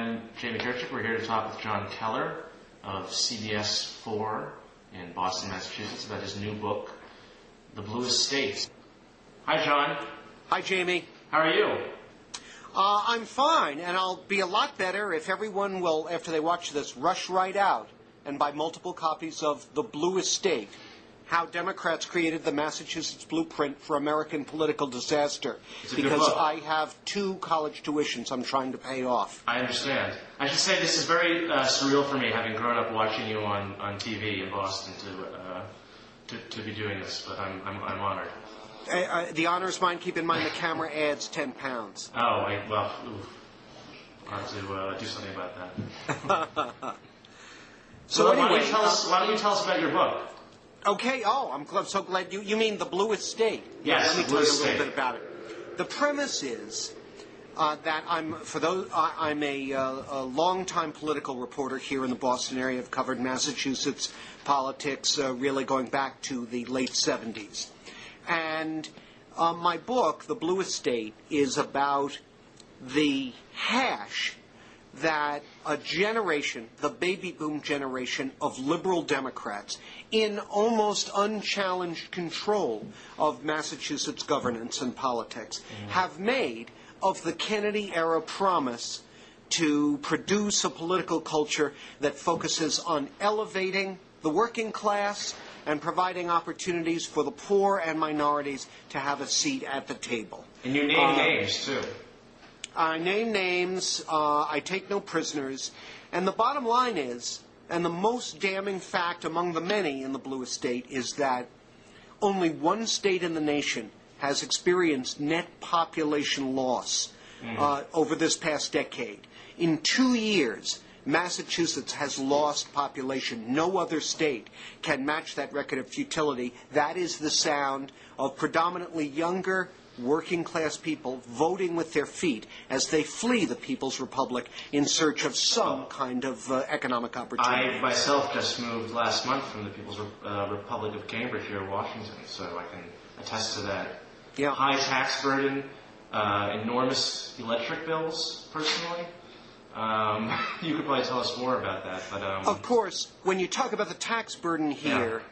I'm Jamie Kirchick. We're here to talk with Jon Keller of CBS 4 in Boston, Massachusetts, about his new book, The Bluest State. Hi, Jon. Hi, Jamie. How are you? I'm fine, and I'll be a lot better if everyone will, after they watch this, rush right out and buy multiple copies of The Bluest State, How Democrats Created the Massachusetts Blueprint for American Political Disaster, because I have 2 college tuitions I'm trying to pay off. I understand. I should say this is very surreal for me, having grown up watching you on TV in Boston, to be doing this, but I'm honored. The honor is mine. Keep in mind the camera adds 10 pounds. Oh, well, I'll have to do something about that. So anyway, why don't you tell us about your book? Okay. Oh, I'm so glad you mean The Bluest State. Yes, let me tell you a little bit about it. The premise is that I'm a longtime political reporter here in the Boston area. I've covered Massachusetts politics really going back to the late 70s. And my book, The Bluest State, is about the hash that a generation, the baby boom generation of liberal Democrats, in almost unchallenged control of Massachusetts governance and politics, have made of the Kennedy-era promise to produce a political culture that focuses on elevating the working class and providing opportunities for the poor and minorities to have a seat at the table. And you name names, too. I name names, I take no prisoners, and the bottom line is, and the most damning fact among the many in the Bluest State, is that only one state in the nation has experienced net population loss over this past decade. In 2 years, Massachusetts has lost population. No other state can match that record of futility. That is the sound of predominantly younger, working-class people voting with their feet as they flee the People's Republic in search of some kind of economic opportunity. I myself just moved last month from the People's Republic of Cambridge here in Washington, so I can attest to that. Yeah. High tax burden, enormous electric bills, personally. You could probably tell us more about that. But of course, when you talk about the tax burden here,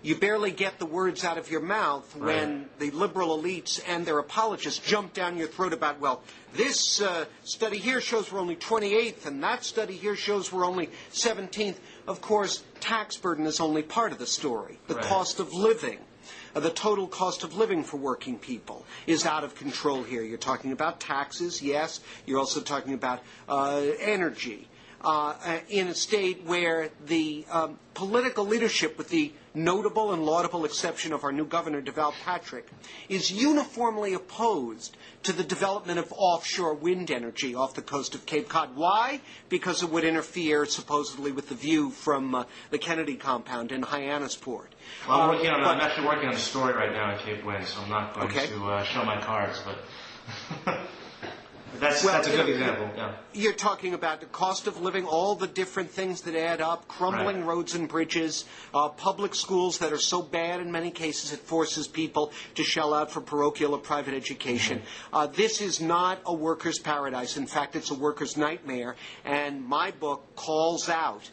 you barely get the words out of your mouth when the liberal elites and their apologists jump down your throat about, well, this study here shows we're only 28th, and that study here shows we're only 17th. Of course, tax burden is only part of the story. The cost of living, the total cost of living for working people is out of control here. You're talking about taxes, yes. You're also talking about energy. In a state where the political leadership, with the notable and laudable exception of our new governor, Deval Patrick, is uniformly opposed to the development of offshore wind energy off the coast of Cape Cod. Why? Because it would interfere, supposedly, with the view from the Kennedy compound in Hyannisport. Well, I'm actually working on a story right now in Cape Wind, so I'm not going to show my cards, but... That's a good example. Yeah. You're talking about the cost of living, all the different things that add up, crumbling roads and bridges, public schools that are so bad in many cases it forces people to shell out for parochial or private education. This is not a worker's paradise. In fact, it's a worker's nightmare. And my book calls out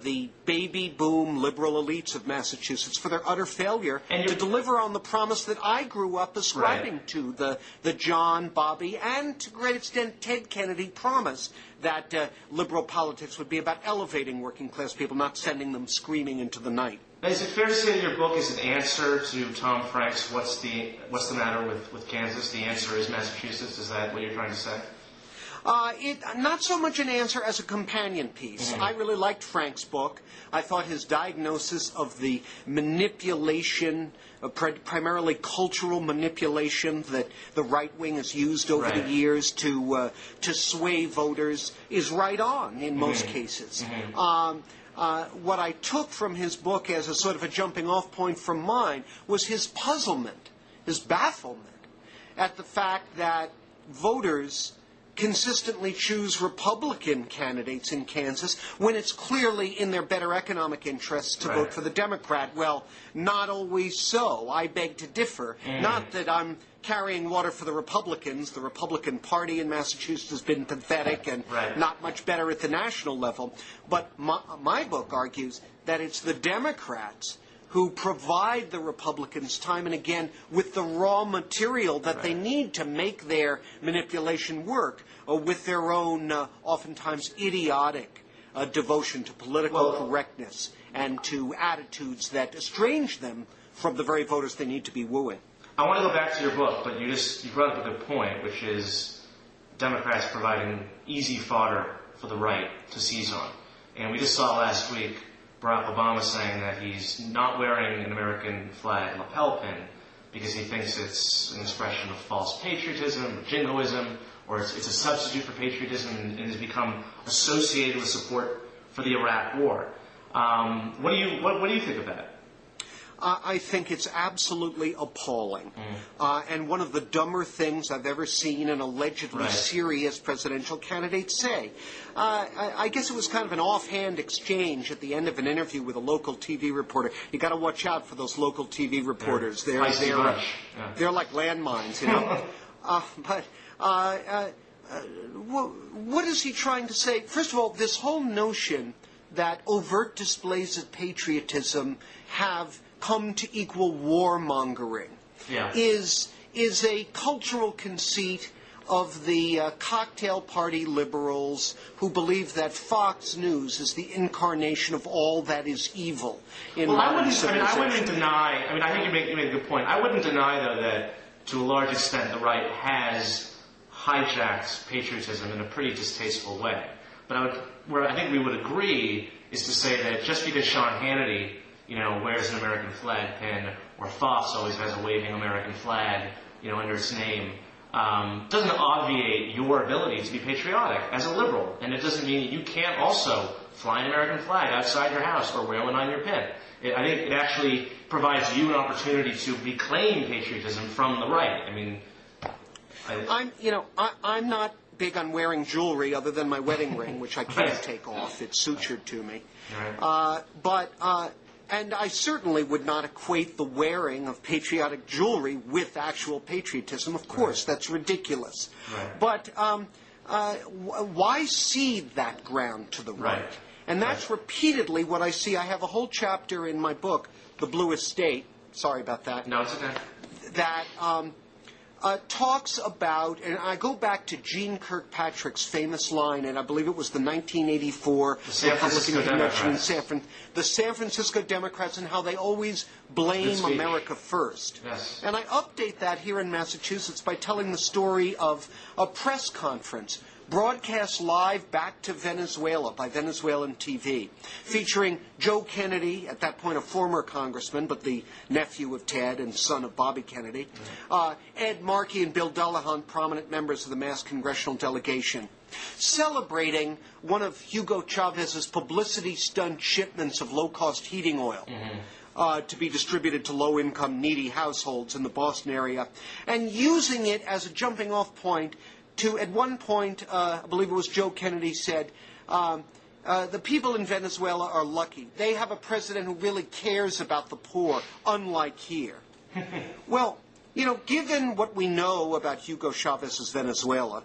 the baby boom liberal elites of Massachusetts for their utter failure to deliver on the promise that I grew up ascribing to, the John, Bobby, and to a great extent Ted Kennedy promise that liberal politics would be about elevating working class people, not sending them screaming into the night. Is it fair to say that your book is an answer to Tom Frank's what's the matter with Kansas? The answer is Massachusetts. Is that what you're trying to say? Not so much an answer as a companion piece. I really liked Frank's book. I thought his diagnosis of the manipulation, primarily cultural manipulation, that the right wing has used over the years to sway voters is right on in most cases. What I took from his book as a sort of a jumping-off point from mine was his puzzlement, his bafflement at the fact that voters consistently choose Republican candidates in Kansas when it's clearly in their better economic interests to vote for the Democrat. Well, not always so. I beg to differ. Not that I'm carrying water for the Republicans. The Republican Party in Massachusetts has been pathetic and not much better at the national level. But my book argues that it's the Democrats who provide the Republicans time and again with the raw material that they need to make their manipulation work, with their own oftentimes idiotic devotion to political correctness and to attitudes that estrange them from the very voters they need to be wooing. I want to go back to your book, but you brought up a good point, which is Democrats providing easy fodder for the right to seize on. And we just saw last week Barack Obama saying that he's not wearing an American flag lapel-pin because he thinks it's an expression of false patriotism, jingoism, or it's a substitute for patriotism, and has become associated with support for the Iraq War. What do you think of that? I think it's absolutely appalling. And one of the dumber things I've ever seen an allegedly serious presidential candidate say. I guess it was kind of an offhand exchange at the end of an interview with a local TV reporter. You got to watch out for those local TV reporters. They're like landmines, you know. What is he trying to say? First of all, this whole notion that overt displays of patriotism have come to equal warmongering is a cultural conceit of the cocktail party liberals who believe that Fox News is the incarnation of all that is evil in modern civilization. I wouldn't deny, I think you make a good point. I wouldn't deny, though, that to a large extent the right has hijacked patriotism in a pretty distasteful way. But where I think we would agree is to say that just because Sean Hannity wears an American flag pin, or Fox always has a waving American flag, under its name, doesn't obviate your ability to be patriotic as a liberal. And it doesn't mean that you can't also fly an American flag outside your house or wear one on your pin. I think it actually provides you an opportunity to reclaim patriotism from the right. I'm not big on wearing jewelry other than my wedding ring, which I can't take off. It's sutured to me. And I certainly would not equate the wearing of patriotic jewelry with actual patriotism. Of course, that's ridiculous. But why cede that ground to the right? And that's repeatedly what I see. I have a whole chapter in my book, The Bluest State. Sorry about that. No, it's okay. That talks about, and I go back to Jon Kirkpatrick's famous line, and I believe it was the 1984 Republican Convention, the San Francisco Democrats, and how they always blame America first. And I update that here in Massachusetts by telling the story of a press conference broadcast live back to Venezuela by Venezuelan TV, featuring Joe Kennedy, at that point a former congressman, but the nephew of Ted and son of Bobby Kennedy, Ed Markey and Bill Delahunt, prominent members of the mass congressional delegation, celebrating one of Hugo Chavez's publicity stunt shipments of low-cost heating oil. To be distributed to low-income, needy households in the Boston area, and using it as a jumping-off point to, at one point, I believe it was Joe Kennedy said, the people in Venezuela are lucky. They have a president who really cares about the poor, unlike here. Well, given what we know about Hugo Chavez's Venezuela,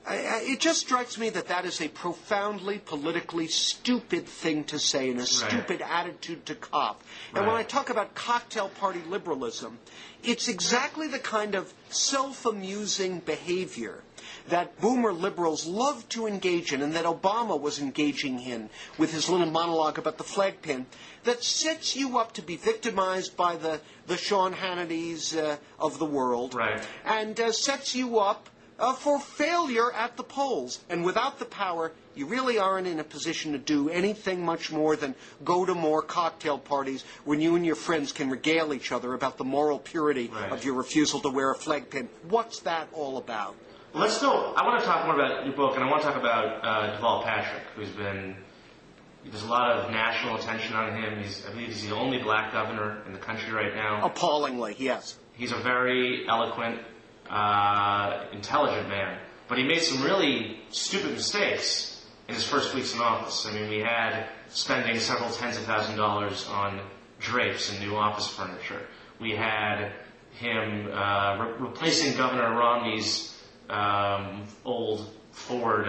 it just strikes me that that is a profoundly politically stupid thing to say and a stupid attitude to cop. And when I talk about cocktail party liberalism, it's exactly the kind of self-amusing behavior that boomer liberals love to engage in, and that Obama was engaging in with his little monologue about the flag pin, that sets you up to be victimized by the Sean Hannitys of the world, and sets you up for failure at the polls. And without the power, you really aren't in a position to do anything much more than go to more cocktail parties when you and your friends can regale each other about the moral purity of your refusal to wear a flag pin. What's that all about? Let's go. I want to talk more about your book, and I want to talk about Deval Patrick, there's a lot of national attention on him. I believe he's the only black governor in the country right now. Appallingly, yes. He's a very eloquent, intelligent man. But he made some really stupid mistakes in his first weeks in office. I mean, we had spending several tens of thousands of dollars on drapes and new office furniture. We had him replacing Governor Romney's old Ford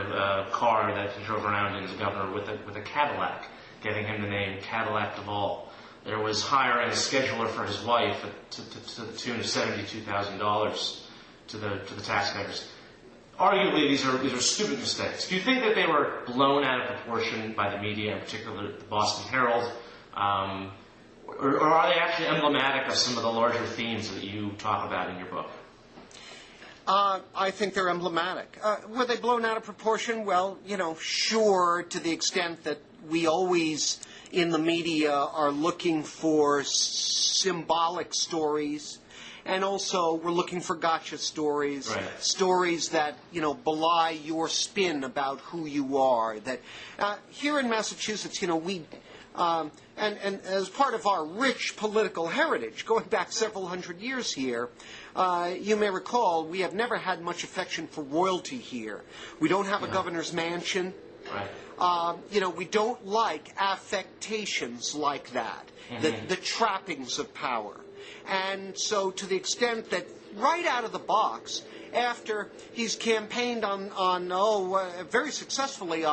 car that he drove around in as governor with a Cadillac, giving him the name Cadillac Deval. There was hiring a scheduler for his wife to the tune of $72,000 to the taxpayers. Arguably, these are stupid mistakes. Do you think that they were blown out of proportion by the media, in particular the Boston Herald, or are they actually emblematic of some of the larger themes that you talk about in your book? I think they're emblematic. Were they blown out of proportion? Well, sure, to the extent that we always in the media are looking for symbolic stories. And also, we're looking for gotcha stories, right. Stories that, belie your spin about who you are. That here in Massachusetts, we, and as part of our rich political heritage, going back several hundred years here, you may recall we have never had much affection for royalty here. We don't have a governor's mansion. Right. We don't like affectations like that, the trappings of power. And so to the extent that right out of the box, after he's campaigned very successfully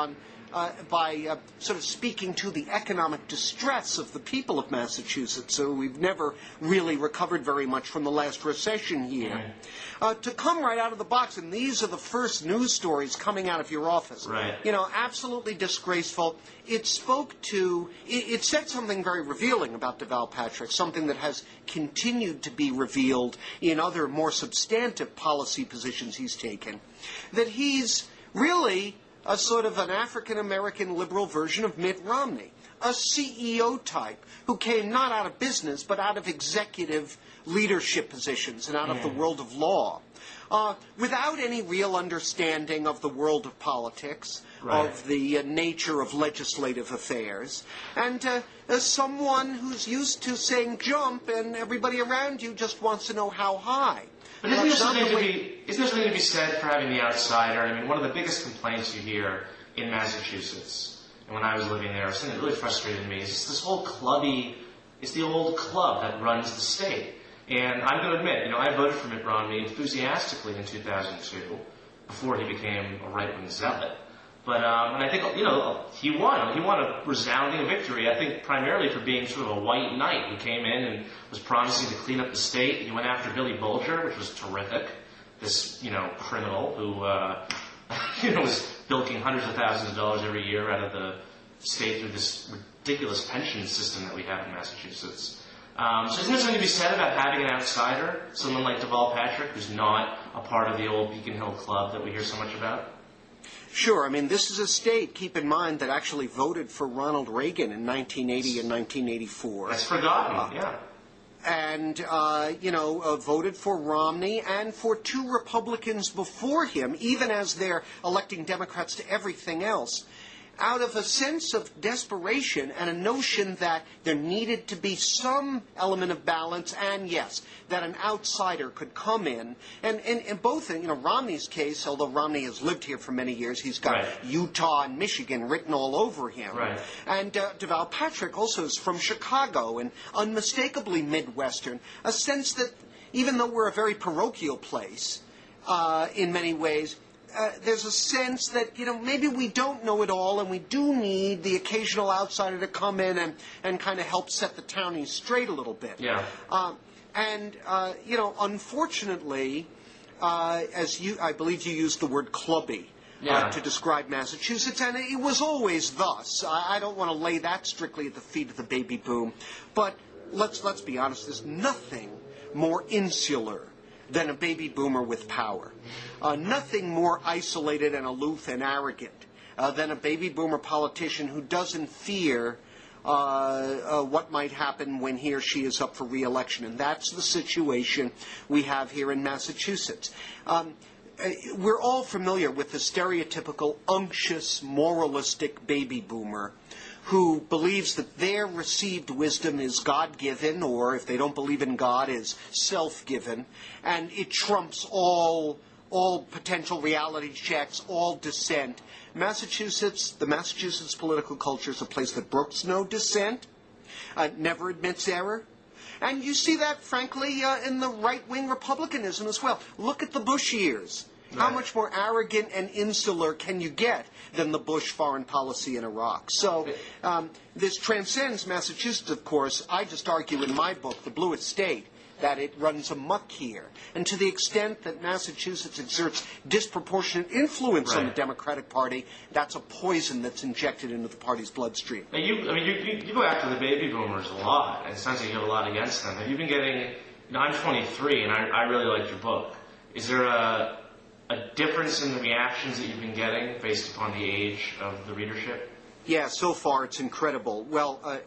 by sort of speaking to the economic distress of the people of Massachusetts, so we've never really recovered very much from the last recession here. To come right out of the box, and these are the first news stories coming out of your office. Right. Absolutely disgraceful. It said something very revealing about Deval Patrick, something that has continued to be revealed in other more substantive policy positions he's taken, that he's really a sort of an African-American liberal version of Mitt Romney, a CEO type who came not out of business but out of executive leadership positions and out of the world of law, without any real understanding of the world of politics, right. Of the nature of legislative affairs, and as someone who's used to saying jump and everybody around you just wants to know how high. But isn't there something to be said for having the outsider? I mean, one of the biggest complaints you hear in Massachusetts, and when I was living there, something that really frustrated me, is just this whole it's the old club that runs the state. And I'm going to admit, I voted for Mitt Romney enthusiastically in 2002, before he became a right-wing zealot. But and I think he won. He won a resounding victory. I think primarily for being sort of a white knight who came in and was promising to clean up the state. He went after Billy Bulger, which was terrific. This criminal who was bilking hundreds of thousands of dollars every year out of the state through this ridiculous pension system that we have in Massachusetts. So isn't there something to be said about having an outsider, someone like Deval Patrick, who's not a part of the old Beacon Hill Club that we hear so much about? Sure. I mean, this is a state, keep in mind, that actually voted for Ronald Reagan in 1980 and 1984. That's forgotten, yeah. And, voted for Romney and for two Republicans before him, even as they're electing Democrats to everything else, out of a sense of desperation and a notion that there needed to be some element of balance, and yes, that an outsider could come in. And in both, Romney's case, although Romney has lived here for many years, he's got right. Utah and Michigan written all over him. Right. And Deval Patrick also is from Chicago and unmistakably Midwestern, a sense that even though we're a very parochial place, in many ways, there's a sense that, maybe we don't know it all and we do need the occasional outsider to come in and kind of help set the townies straight a little bit. Yeah. Unfortunately, I believe you used the word clubby. To describe Massachusetts, and it was always thus. I don't want to lay that strictly at the feet of the baby boom, but let's be honest, there's nothing more insular than a baby boomer with power. Nothing more isolated and aloof and arrogant than a baby boomer politician who doesn't fear what might happen when he or she is up for re-election. And that's the situation we have here in Massachusetts. We're all familiar with the stereotypical unctuous, moralistic baby boomer who believes that their received wisdom is God-given, or if they don't believe in God, is self-given, and it trumps all all potential reality checks, all dissent. Massachusetts, the Massachusetts political culture is a place that brooks no dissent, never admits error. And you see that, frankly, in the right-wing Republicanism as well. Look at the Bush years. Right. How much more arrogant and insular can you get than the Bush foreign policy in Iraq? So this transcends Massachusetts, of course. I just argue in my book, The Bluest State, that it runs amok here. And to the extent that Massachusetts exerts disproportionate influence on the Democratic Party, that's a poison that's injected into the party's bloodstream. Now you go after the baby boomers a lot, and it sounds like you have a lot against them. Have you been getting, I'm 23, and I really liked your book. Is there a difference in the reactions that you've been getting based upon the age of the readership? Yeah, so far it's incredible. Well,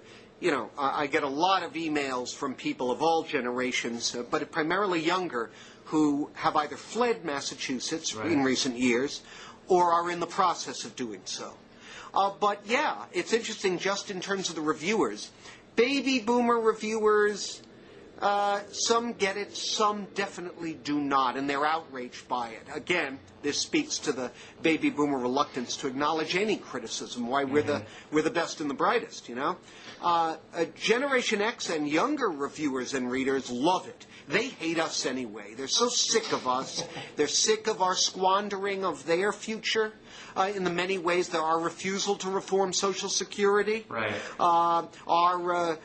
I get a lot of emails from people of all generations, but primarily younger, who have either fled Massachusetts in recent years or are in the process of doing so. But yeah, it's interesting just in terms of the reviewers. Baby boomer reviewers, some get it, some definitely do not, and they're outraged by it. Again, this speaks to the baby boomer reluctance to acknowledge any criticism, why we're the best and the brightest, you know. Generation X and younger reviewers and readers love it. They hate us anyway. They're so sick of us. They're sick of our squandering of their future in the many ways that our refusal to reform Social Security, our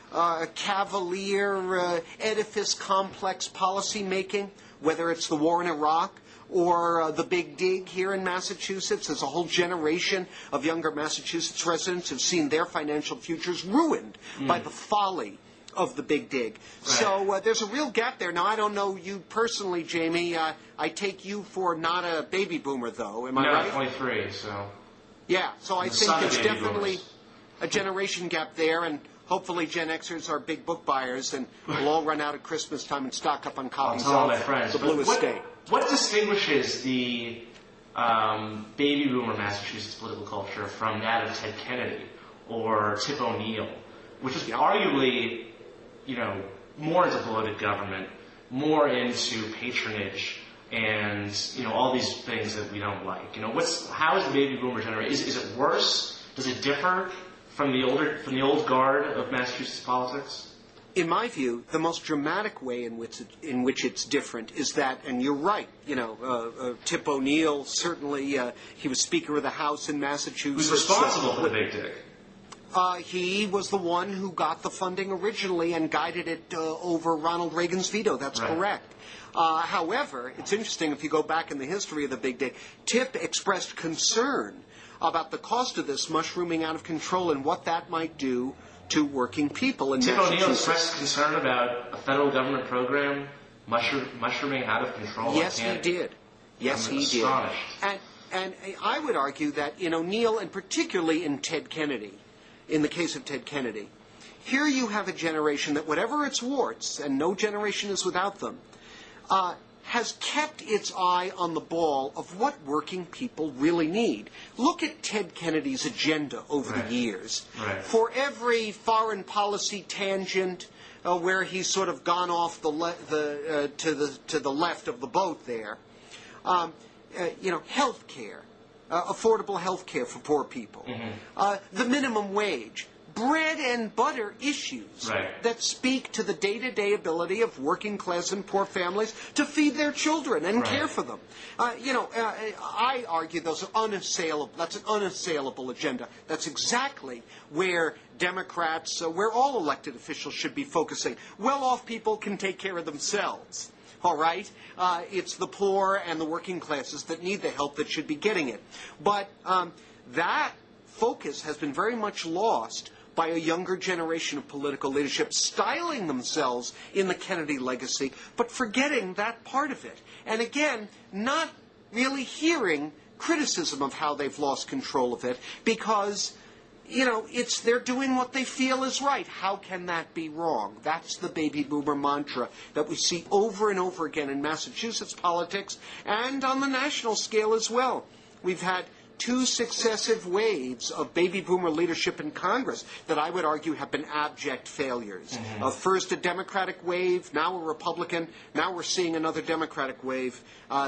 cavalier edifice complex policy making, whether it's the war in Iraq or the Big Dig here in Massachusetts. There's a whole generation of younger Massachusetts residents who've seen their financial futures ruined by the folly of the Big Dig. So there's a real gap there. Now, I don't know you personally, Jamie. I take you for not a baby boomer, though. Am I right? No, 23, so... Yeah, so I think there's definitely a generation gap there, and hopefully Gen Xers are big book buyers, and we'll all run out at Christmas time and stock up on copies of The Bluest State. What distinguishes the baby boomer Massachusetts political culture from that of Ted Kennedy or Tip O'Neill, which is arguably, more into bloated government, more into patronage, and all these things that we don't like? How is the baby boomer generation? Is it worse? Does it differ from the old guard of Massachusetts politics? In my view, the most dramatic way in which it's different is that, and you're right, Tip O'Neill, certainly, he was Speaker of the House in Massachusetts. Who's responsible for the Big Dig? He was the one who got the funding originally and guided it over Ronald Reagan's veto. That's correct. However, it's interesting, if you go back in the history of the Big Dig, Tip expressed concern about the cost of this mushrooming out of control and what that might do to working people in Massachusetts. Tip O'Neill expressed concern about a federal government program mushrooming out of control. Yes, he did. Yes, he did. And I would argue that in O'Neill, and particularly in Ted Kennedy, in the case of Ted Kennedy, here you have a generation that, whatever its warts, and no generation is without them, has kept its eye on the ball of what working people really need. Look at Ted Kennedy's agenda over the years. For every foreign policy tangent where he's sort of gone off to the left of the boat there, health care, affordable health care for poor people, the minimum wage, bread and butter issues that speak to the day-to-day ability of working class and poor families to feed their children and care for them. I argue those are unassailable. That's an unassailable agenda. That's exactly where Democrats, where all elected officials should be focusing. Well-off people can take care of themselves. All right? It's the poor and the working classes that need the help that should be getting it. But that focus has been very much lost by a younger generation of political leadership styling themselves in the Kennedy legacy, but forgetting that part of it. And again, not really hearing criticism of how they've lost control of it, because they're doing what they feel is right. How can that be wrong? That's the baby boomer mantra that we see over and over again in Massachusetts politics and on the national scale as well. We've had two successive waves of baby boomer leadership in Congress that I would argue have been abject failures. First a Democratic wave, now a Republican, now we're seeing another Democratic wave.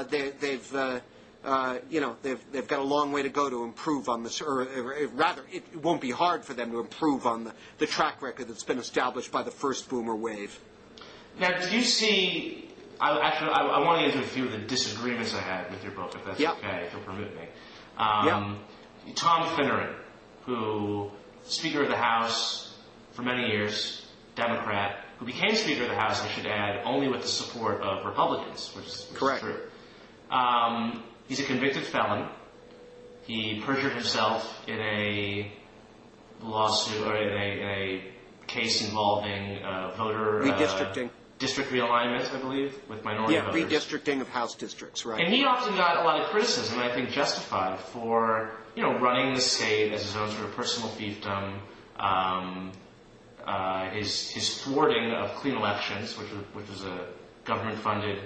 They've got a long way to go to improve on this, or rather, it won't be hard for them to improve on the track record that's been established by the first boomer wave. Now, do you see? I want to get into a few of the disagreements I had with your book, if that's okay, if you'll permit me. Tom Finneran, who Speaker of the House for many years, Democrat, who became Speaker of the House, I should add, only with the support of Republicans, which is true. He's a convicted felon. He perjured himself in a lawsuit, or in a case involving voter redistricting. District realignment, I believe, with minority voters. Yeah, redistricting of House districts, right. And he often got a lot of criticism, I think justified, for running the state as his own sort of personal fiefdom, his thwarting of clean elections, which was a government-funded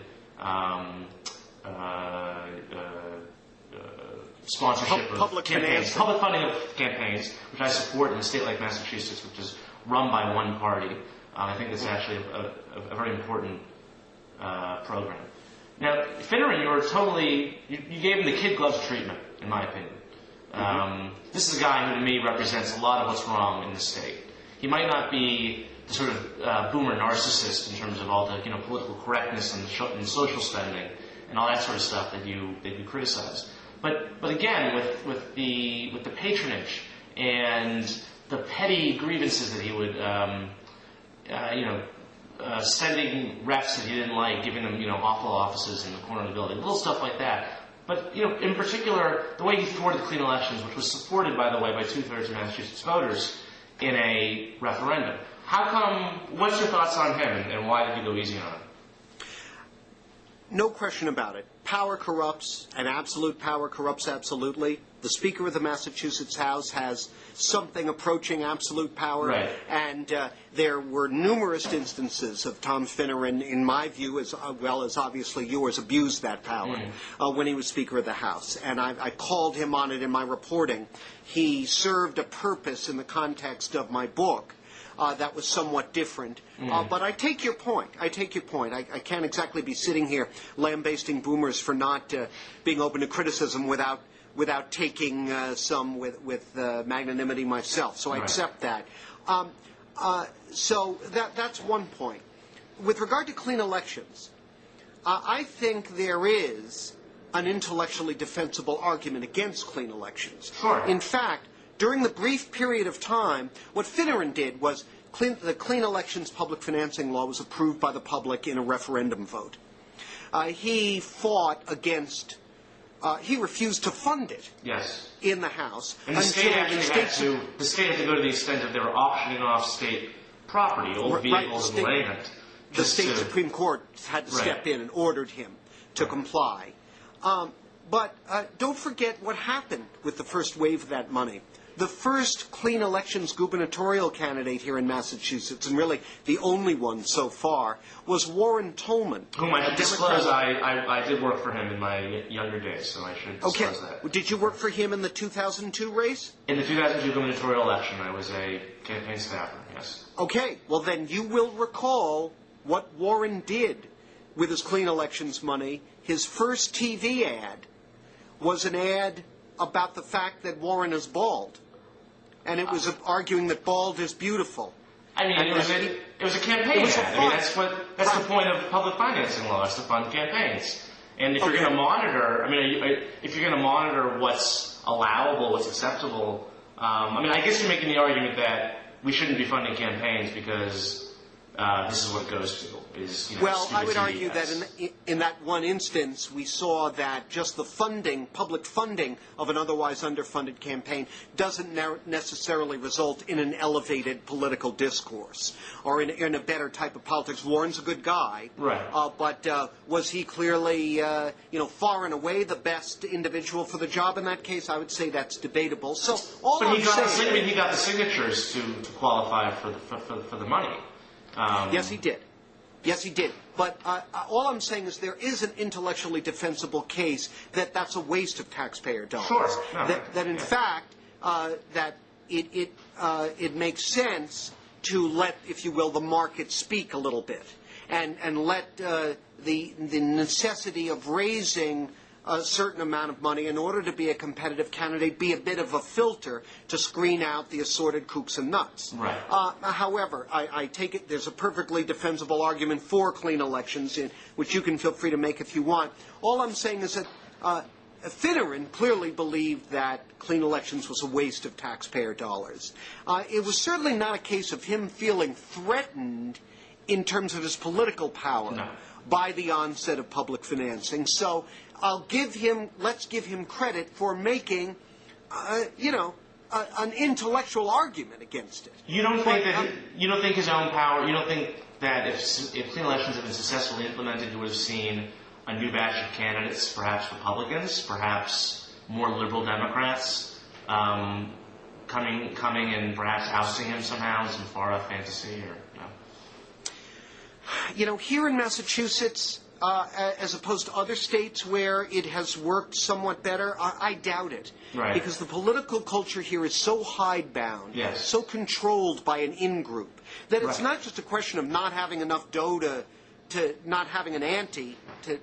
sponsorship of public campaigns, public funding of campaigns, which I support in a state like Massachusetts, which is run by one party. I think it's actually a very important program. Now, Finneran, you gave him the kid gloves treatment, in my opinion. This is a guy who, to me, represents a lot of what's wrong in the state. He might not be the sort of boomer narcissist in terms of all the political correctness and social spending and all that sort of stuff that you criticize. But again, with the patronage and the petty grievances that he would sending reps that he didn't like, giving them awful offices in the corner of the building, little stuff like that. But in particular, the way he thwarted clean elections, which was supported, by the way, by 2/3 of Massachusetts voters in a referendum. How come? What's your thoughts on him, and why did you go easy on him? No question about it. Power corrupts, and absolute power corrupts absolutely. The Speaker of the Massachusetts House has something approaching absolute power, right. And there were numerous instances of Tom Finneran, in my view, as well as obviously yours, abused that power when he was Speaker of the House. And I called him on it in my reporting. He served a purpose in the context of my book that was somewhat different. But I take your point. I can't exactly be sitting here lambasting boomers for not being open to criticism without taking some with magnanimity myself. So I accept that. So that's one point. With regard to clean elections, I think there is an intellectually defensible argument against clean elections. Sure. In fact, during the brief period of time, what Finneran did was the Clean Elections Public Financing Law was approved by the public in a referendum vote. He fought against, he refused to fund it in the House. And the state actually had to go to the extent that they were auctioning off state property, old vehicles and land. The state Supreme Court had to step in and ordered him to comply. But don't forget what happened with the first wave of that money. The first clean elections gubernatorial candidate here in Massachusetts, and really the only one so far, was Warren Tolman. Whom I should disclose, I did work for him in my younger days, so I should disclose that. Did you work for him in the 2002 race? In the 2002 gubernatorial election, I was a campaign staffer, yes. Okay, well then you will recall what Warren did with his clean elections money. His first TV ad was an ad about the fact that Warren is bald. And it was arguing that bald is beautiful. I mean, it was a campaign ad. I mean, that's the point of public financing law, is to fund campaigns. And if you're going to monitor, if you're going to monitor what's allowable, what's acceptable, I guess you're making the argument that we shouldn't be funding campaigns because this is what it goes to. Well, I would argue that in that one instance, we saw that just the public funding of an otherwise underfunded campaign doesn't necessarily result in an elevated political discourse or in a better type of politics. Warren's a good guy, right? But was he clearly, far and away the best individual for the job in that case? I would say that's debatable. So, he got the signatures to qualify for the money. Yes, he did. But all I'm saying is there is an intellectually defensible case that that's a waste of taxpayer dollars. Sure. No, that in fact, that it makes sense to let, if you will, the market speak a little bit, and let the necessity of raising a certain amount of money in order to be a competitive candidate be a bit of a filter to screen out the assorted kooks and nuts. Right. However, I take it there's a perfectly defensible argument for clean elections, which you can feel free to make if you want. All I'm saying is that Finneran clearly believed that clean elections was a waste of taxpayer dollars. It was certainly not a case of him feeling threatened in terms of his political power by the onset of public financing. So let's give him credit for making, an intellectual argument against it. You don't think his own power, you don't think that if clean elections had been successfully implemented, you would have seen a new batch of candidates, perhaps Republicans, perhaps more liberal Democrats, coming and perhaps ousting him somehow, some far-off fantasy, or here in Massachusetts, as opposed to other states where it has worked somewhat better, I doubt it. Right. Because the political culture here is so hidebound, so controlled by an in-group, that it's not just a question of not having enough dough to not having an ante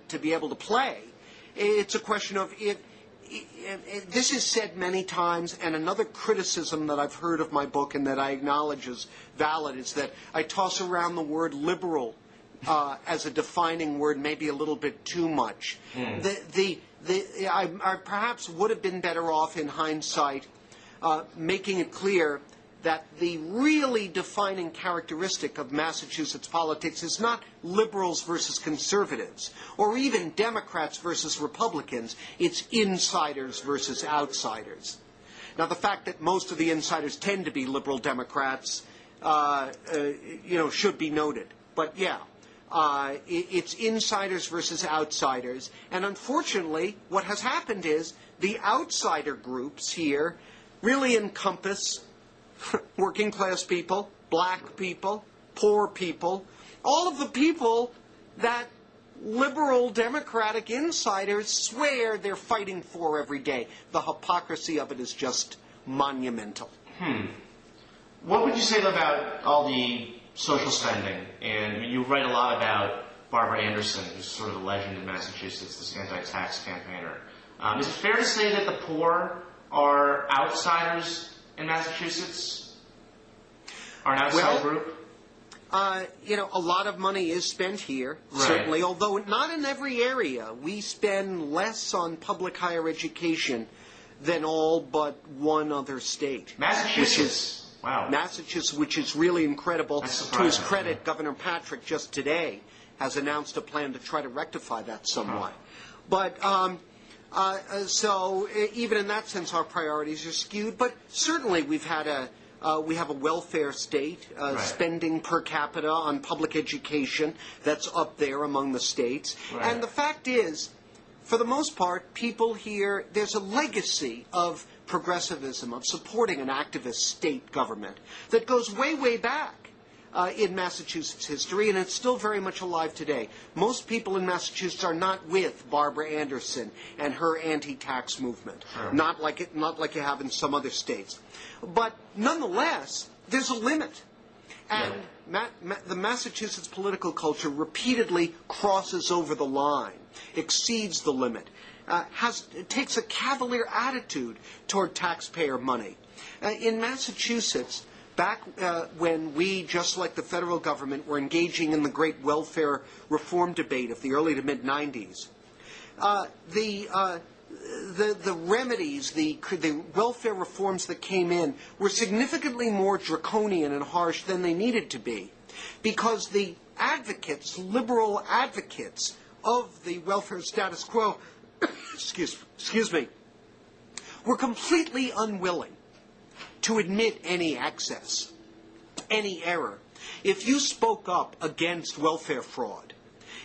to be able to play. It's a question of this is said many times, and another criticism that I've heard of my book and that I acknowledge is valid is that I toss around the word liberal as a defining word maybe a little bit too much. I perhaps would have been better off in hindsight making it clear that the really defining characteristic of Massachusetts politics is not liberals versus conservatives, or even Democrats versus Republicans. It's insiders versus outsiders. Now, the fact that most of the insiders tend to be liberal Democrats, should be noted. But it's insiders versus outsiders. And unfortunately, what has happened is the outsider groups here really encompass working class people, black people, poor people, all of the people that liberal democratic insiders swear they're fighting for every day. The hypocrisy of it is just monumental. What would you say about all the social spending? And you write a lot about Barbara Anderson, who's sort of a legend in Massachusetts, this anti-tax campaigner. Is it fair to say that the poor are outsiders in Massachusetts? Are an outside group? A lot of money is spent here, certainly, although not in every area. We spend less on public higher education than all but one other state. Massachusetts? Wow. Massachusetts, which is really incredible. To his credit, Governor Patrick just today has announced a plan to try to rectify that somewhat. But so even in that sense, our priorities are skewed. But certainly we have a welfare state, spending per capita on public education that's up there among the states. And the fact is, for the most part, people here, there's a legacy of progressivism, of supporting an activist state government that goes way, way back in Massachusetts history, and it's still very much alive today. Most people in Massachusetts are not with Barbara Anderson and her anti-tax movement, not like you have in some other states. But nonetheless, there's a limit. And the Massachusetts political culture repeatedly crosses over the line, exceeds the limit, takes a cavalier attitude toward taxpayer money. In Massachusetts, back when we, just like the federal government, were engaging in the great welfare reform debate of the early to mid-'90s, the remedies, the welfare reforms that came in were significantly more draconian and harsh than they needed to be, because the advocates, liberal advocates of the welfare status quo, excuse me, were completely unwilling to admit any excess, any error. If you spoke up against welfare fraud,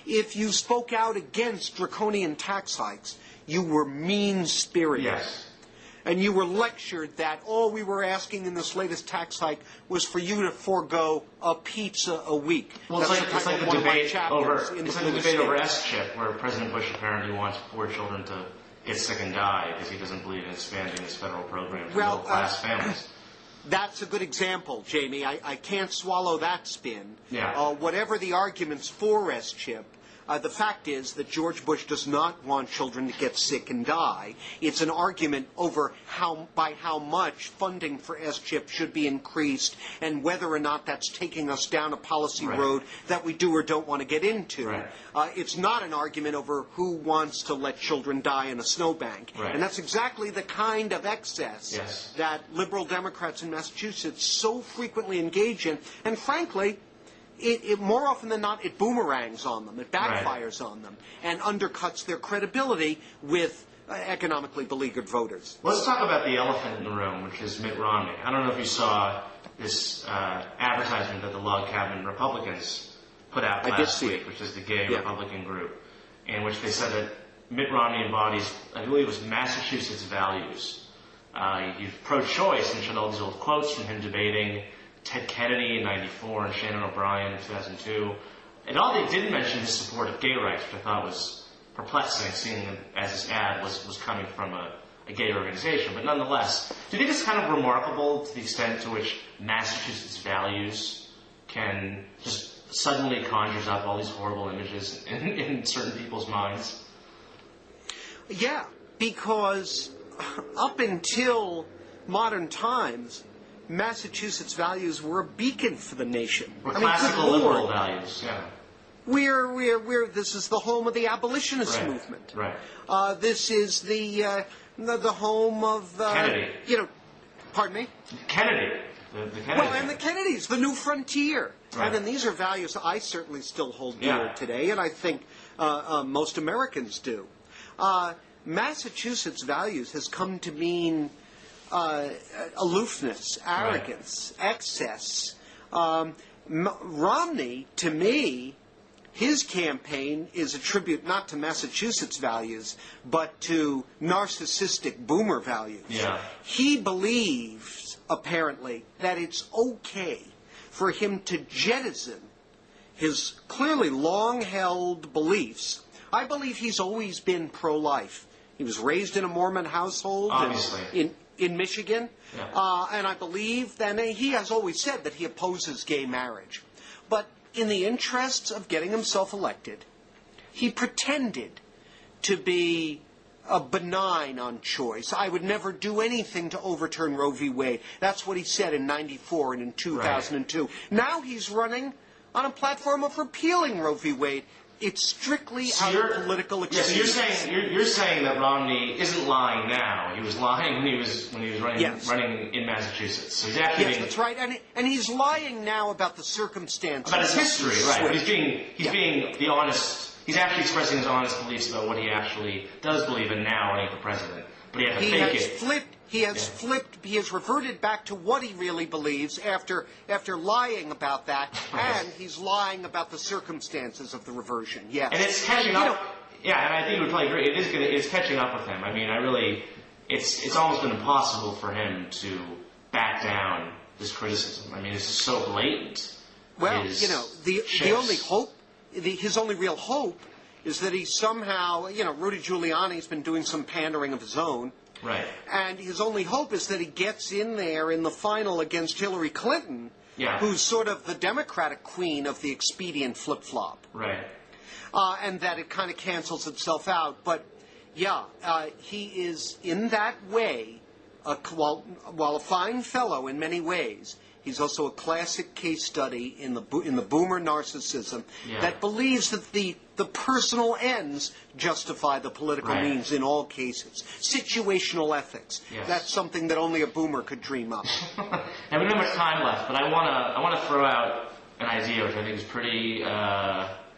if you spoke out against draconian tax hikes, you were mean-spirited. Yes. and you were lectured that all we were asking in this latest tax hike was for you to forego a pizza a week. Well, it's like the debate over S-chip, where President Bush apparently wants poor children to get sick and die because he doesn't believe in expanding his federal program for middle-class families. That's a good example, Jamie. I can't swallow that spin. Yeah. Whatever the arguments for S-chip, the fact is that George Bush does not want children to get sick and die. It's an argument over by how much funding for S-chip should be increased and whether or not that's taking us down a policy road that we do or don't want to get into. Right. It's not an argument over who wants to let children die in a snowbank. Right. And that's exactly the kind of excess that liberal Democrats in Massachusetts so frequently engage in. And frankly, it more often than not, it boomerangs on them. It backfires on them and undercuts their credibility with economically beleaguered voters. Let's talk about the elephant in the room, which is Mitt Romney. I don't know if you saw this advertisement that the Log Cabin Republicans put out last week, which is the gay Republican group, in which they said that Mitt Romney embodies, I believe it was Massachusetts values. He's pro-choice, and showed all these old quotes from him debating Ted Kennedy in '94 and Shannon O'Brien in 2002. And all they didn't mention his support of gay rights, which I thought was perplexing, seeing as this ad was coming from a gay organization. But nonetheless, do you think it's kind of remarkable to the extent to which Massachusetts values can just suddenly conjures up all these horrible images in certain people's minds? Yeah, because up until modern times, Massachusetts values were a beacon for the nation. Classical liberal values, yeah. This is the home of the abolitionist movement. Right. This is the home of Kennedy. Pardon me. Kennedy. The Kennedy. Well, and the Kennedys, the new frontier. Right. And these are values I certainly still hold dear today, and I think most Americans do. Massachusetts values has come to mean aloofness, arrogance, excess. Romney, to me, his campaign is a tribute not to Massachusetts values, but to narcissistic boomer values. Yeah. He believes, apparently, that it's okay for him to jettison his clearly long-held beliefs. I believe he's always been pro-life. He was raised in a Mormon household. Obviously. In Michigan, yeah. And I believe that he has always said that he opposes gay marriage. But in the interests of getting himself elected, he pretended to be benign on choice. I would never do anything to overturn Roe v. Wade. That's what he said in '94 and in 2002. Right. Now he's running on a platform of repealing Roe v. Wade. It's strictly out of political expedience. So you're saying that Romney isn't lying now. He was lying when he was running in Massachusetts. So he's actually that's right. And he's lying now about the circumstances. About his history, right? He's being the honest. He's actually expressing his honest beliefs about what he actually does believe in now running for president. But he had to fake it. He has reverted back to what he really believes after lying about that, and he's lying about the circumstances of the reversion. Yes. And it's catching up. Yeah, and I think you would probably agree. It's catching up with him. I mean, it's almost been impossible for him to back down this criticism. I mean, it's just so blatant. Well, the only hope, his only real hope, is that he somehow, Rudy Giuliani's been doing some pandering of his own. Right. And his only hope is that he gets in there in the final against Hillary Clinton, who's sort of the Democratic queen of the expedient flip-flop. Right. And that it kind of cancels itself out. But, he is, in that way, while a fine fellow in many ways, he's also a classic case study in the boomer narcissism that believes that the personal ends justify the political means in all cases. Situational ethics. Yes. That's something that only a boomer could dream up. Now, we don't have much time left, but I want to throw out an idea which I think is pretty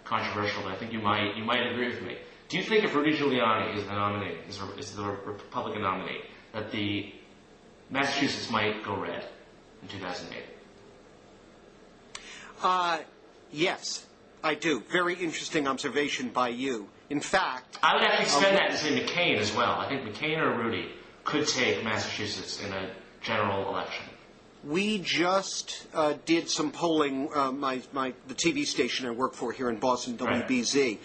controversial, but I think you might agree with me. Do you think if Rudy Giuliani is the nominee, is the Republican nominee, that the Massachusetts might go red in 2008? Yes, I do. Very interesting observation by you. In fact, I would actually extend that to say McCain as well. I think McCain or Rudy could take Massachusetts in a general election? We just did some polling. The TV station I work for here in Boston, WBZ,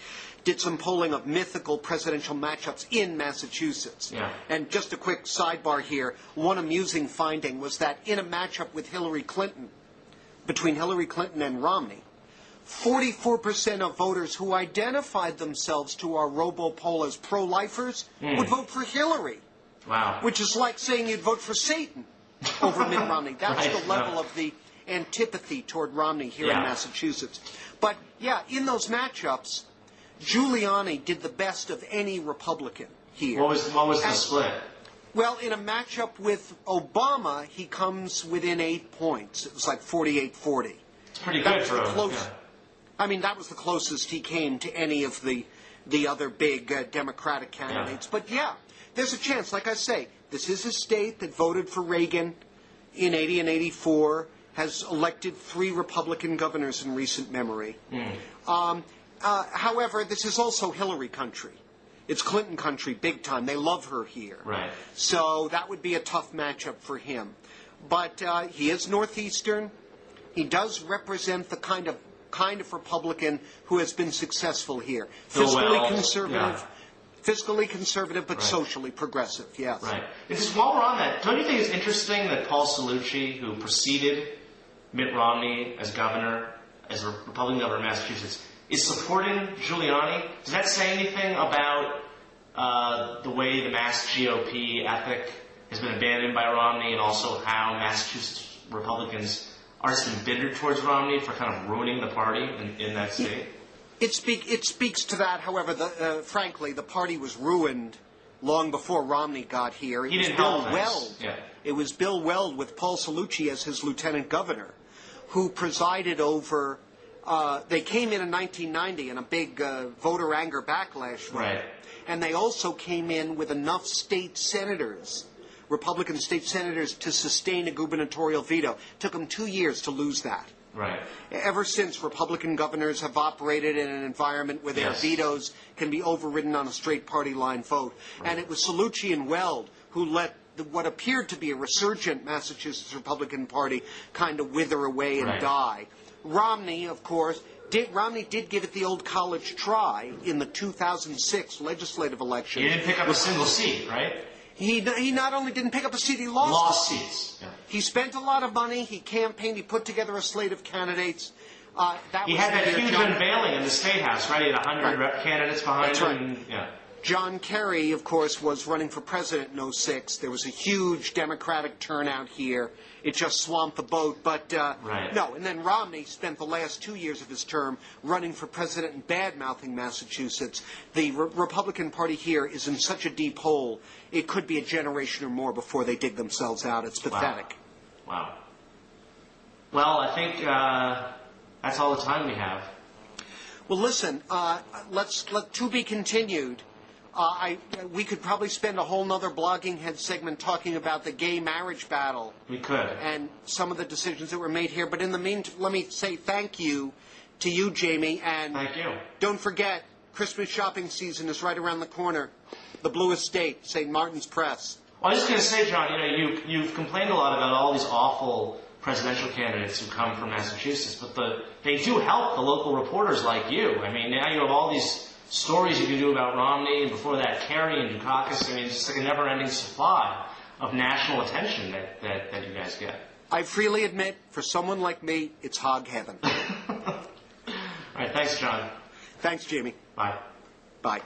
did some polling of mythical presidential matchups in Massachusetts. Yeah. And just a quick sidebar here, one amusing finding was that in a matchup with between Hillary Clinton and Romney, 44% of voters who identified themselves to our robo-poll as pro-lifers would vote for Hillary. Wow. Which is like saying you'd vote for Satan over Mitt Romney. That's Right. the level of the antipathy toward Romney here in Massachusetts. But, yeah, in those matchups, Giuliani did the best of any Republican here. What was the split? Well, in a matchup with Obama, he comes within 8 points. It was like 48-40. It's pretty good for him. Yeah. I mean, that was the closest he came to any of the other big Democratic candidates. But, yeah, there's a chance. Like I say, this is a state that voted for Reagan in 80 and 84, has elected 3 Republican governors in recent memory. However, this is also Hillary country. It's Clinton country, big time. They love her here. Right. So that would be a tough matchup for him. But he is Northeastern. He does represent the kind of Republican who has been successful here. Fiscally conservative, but socially progressive, yes. Right. Just while we're on that, don't you think it's interesting that Paul Cellucci, who preceded Mitt Romney as governor, as a Republican governor of Massachusetts, is supporting Giuliani? Does that say anything about the way the Mass GOP ethic has been abandoned by Romney, and also how Massachusetts Republicans are just embittered towards Romney for kind of ruining the party in that state? It speaks to that. However, frankly, the party was ruined long before Romney got here. He didn't help Weld. Yeah. It was Bill Weld with Paul Cellucci as his lieutenant governor, who presided over. They came in 1990 in a big voter anger backlash. Right. And they also came in with enough state senators, Republican state senators, to sustain a gubernatorial veto. Took them 2 years to lose that. Right. Ever since, Republican governors have operated in an environment where their vetoes can be overridden on a straight party line vote. Right. And it was Cellucci and Weld who let what appeared to be a resurgent Massachusetts Republican Party kind of wither away and die. Romney, of course, Romney did give it the old college try in the 2006 legislative election. He didn't pick up a single seat, right? He not only didn't pick up a seat, he lost seats. Yeah. He spent a lot of money. He campaigned. He put together a slate of candidates. He had that huge unveiling in the State House, right? He had 100 candidates behind him. Right. John Kerry, of course, was running for president in 2006. There was a huge Democratic turnout here. It just swamped the boat. But no, and then Romney spent the last 2 years of his term running for president and bad-mouthing Massachusetts. The Republican Party here is in such a deep hole, it could be a generation or more before they dig themselves out. It's pathetic. Wow. Well, I think that's all the time we have. Well, listen, to be continued. We could probably spend a whole nother Blogging Head segment talking about the gay marriage battle. We could. And some of the decisions that were made here. But in the meantime, let me say thank you to you, Jamie. And thank you. Don't forget, Christmas shopping season is right around the corner. The Bluest State, St. Martin's Press. Well, I was just going to say, John, you've complained a lot about all these awful presidential candidates who come from Massachusetts, but they do help the local reporters like you. I mean, now you have all these stories you can do about Romney, and before that, Kerry and Dukakis. I mean, it's just like a never-ending supply of national attention that you guys get. I freely admit, for someone like me, it's hog heaven. All right, thanks, John. Thanks, Jamie. Bye. Bye.